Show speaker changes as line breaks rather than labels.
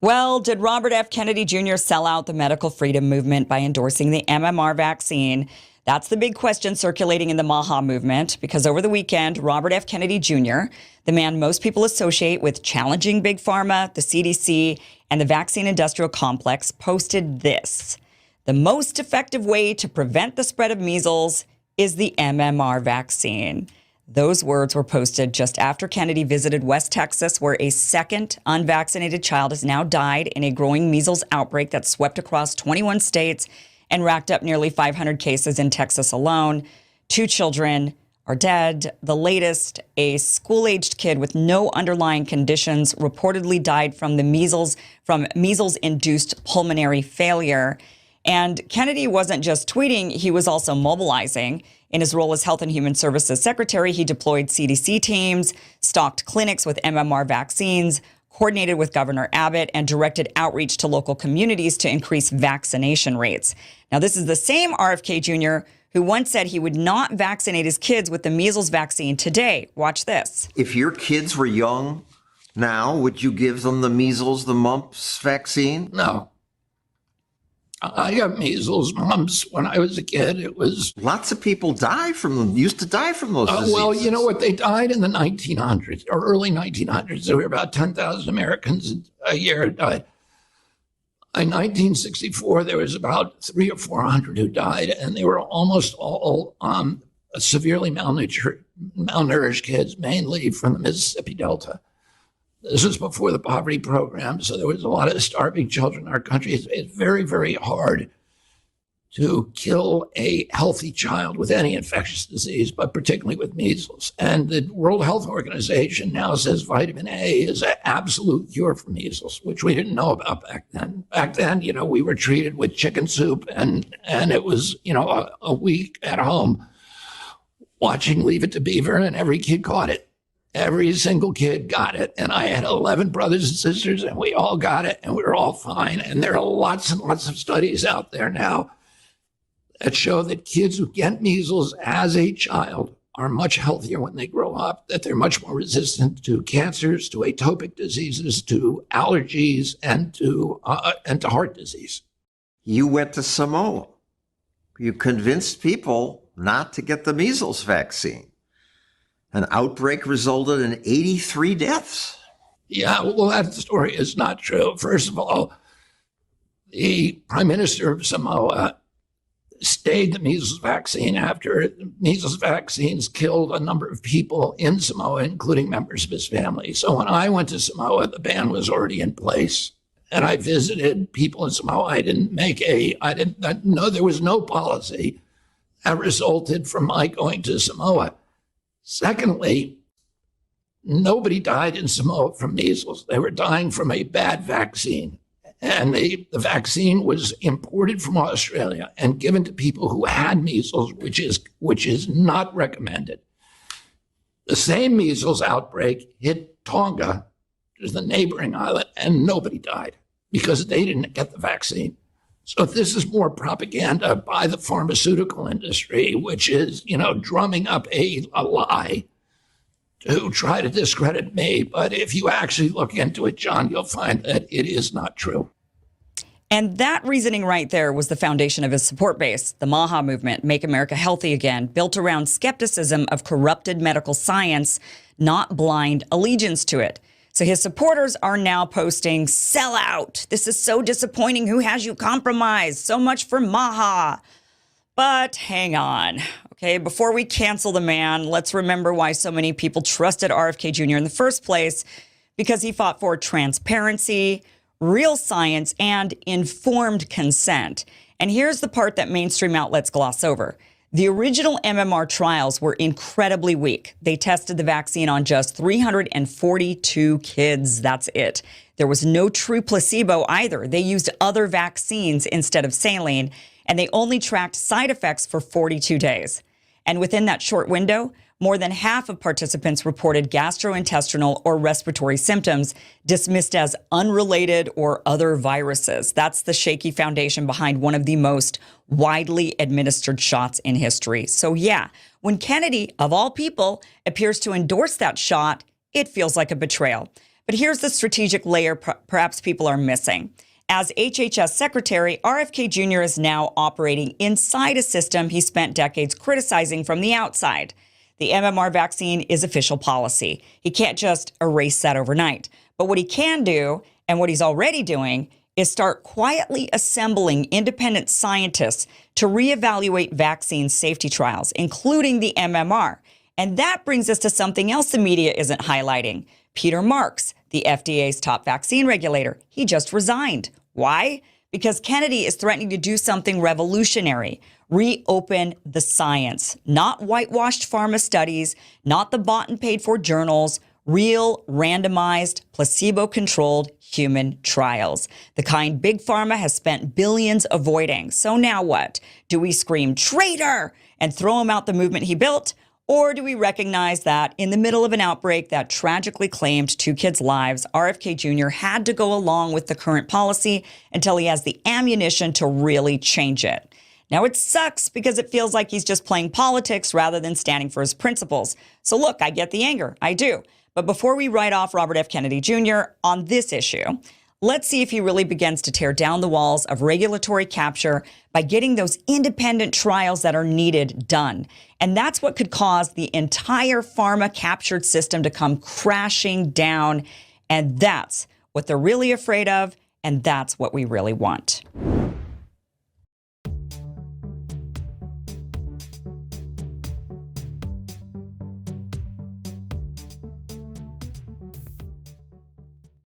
Well, did Robert F. Kennedy Jr. sell out the medical freedom movement by endorsing the MMR vaccine? That's the big question circulating in the Maha movement, because over the weekend, Robert F. Kennedy Jr., the man most people associate with challenging Big Pharma, the CDC, and the vaccine industrial complex, posted this: the most effective way to prevent the spread of measles is the MMR vaccine. Those words were posted just after Kennedy visited West Texas, where a second unvaccinated child has now died in a growing measles outbreak that swept across 21 states and racked up nearly 500 cases in Texas alone. 2 children are dead. The latest, a school-aged kid with no underlying conditions, reportedly died from measles-induced pulmonary failure. And Kennedy wasn't just tweeting, he was also mobilizing. In his role as Health and Human Services Secretary, he deployed CDC teams, stocked clinics with MMR vaccines, coordinated with Governor Abbott, and directed outreach to local communities to increase vaccination rates. Now, this is the same RFK Jr. who once said he would not vaccinate his kids with the measles vaccine today. Watch this.
If your kids were young now, would you give them the measles, the mumps vaccine?
No. I got measles, mumps when I was a kid. It was
lots of people used to die from those diseases.
Well, you know what? They died in the 1900s or early 1900s. There were about 10,000 Americans a year who died. In 1964, there was about 300 or 400 who died, and they were almost all severely malnourished kids, mainly from the Mississippi Delta. This was before the poverty program, so there was a lot of starving children in our country. It's very, very hard to kill a healthy child with any infectious disease, but particularly with measles. And the World Health Organization now says vitamin A is an absolute cure for measles, which we didn't know about back then. Back then, we were treated with chicken soup, and it was, a week at home watching Leave It to Beaver, and every kid caught it. Every single kid got it. And I had 11 brothers and sisters, and we all got it, and we were all fine. And there are lots and lots of studies out there now that show that kids who get measles as a child are much healthier when they grow up, that they're much more resistant to cancers, to atopic diseases, to allergies, and to heart disease.
You went to Samoa. You convinced people not to get the measles vaccine. An outbreak resulted in 83 deaths.
Yeah, well, that story is not true. First of all, the Prime Minister of Samoa stayed the measles vaccine after measles vaccines killed a number of people in Samoa, including members of his family. So when I went to Samoa, the ban was already in place. And I visited people in Samoa. There was no policy that resulted from my going to Samoa. Secondly, nobody died in Samoa from measles. They were dying from a bad vaccine. And the vaccine was imported from Australia and given to people who had measles, which is not recommended. The same measles outbreak hit Tonga, which is the neighboring island, and nobody died because they didn't get the vaccine. So this is more propaganda by the pharmaceutical industry, which is, drumming up a lie to try to discredit me. But if you actually look into it, John, you'll find that it is not true.
And that reasoning right there was the foundation of his support base, the Maha movement, Make America Healthy Again, built around skepticism of corrupted medical science, not blind allegiance to it. So his supporters are now posting, "Sell out. This is so disappointing. Who has you compromised? So much for Maha." But hang on. Okay, before we cancel the man, let's remember why so many people trusted RFK Jr. in the first place, because he fought for transparency, real science, and informed consent. And here's the part that mainstream outlets gloss over. The original MMR trials were incredibly weak. They tested the vaccine on just 342 kids. That's it. There was no true placebo either. They used other vaccines instead of saline, and they only tracked side effects for 42 days. And within that short window, more than half of participants reported gastrointestinal or respiratory symptoms dismissed as unrelated or other viruses. That's the shaky foundation behind one of the most widely administered shots in history. So yeah, when Kennedy, of all people, appears to endorse that shot, it feels like a betrayal. But here's the strategic layer perhaps people are missing. As HHS Secretary, Rfk Jr. is now operating inside a system he spent decades criticizing from the outside. The MMR vaccine is official policy. He can't just erase that overnight. But what he can do, and what he's already doing, is start quietly assembling independent scientists to reevaluate vaccine safety trials, including the MMR. And that brings us to something else the media isn't highlighting. Peter Marks, the FDA's top vaccine regulator, he just resigned. Why? Because Kennedy is threatening to do something revolutionary, reopen the science, not whitewashed pharma studies, not the bought and paid for journals, real, randomized, placebo-controlled human trials, the kind Big Pharma has spent billions avoiding. So now what? Do we scream traitor and throw him out the movement he built? Or do we recognize that in the middle of an outbreak that tragically claimed 2 kids' lives, Rfk Jr. had to go along with the current policy until he has the ammunition to really change it? Now, it sucks because it feels like he's just playing politics rather than standing for his principles. So look, I get the anger. I do. But before we write off Robert F. Kennedy Jr. on this issue, let's see if he really begins to tear down the walls of regulatory capture by getting those independent trials that are needed done. And that's what could cause the entire pharma-captured system to come crashing down. And that's what they're really afraid of, and that's what we really want.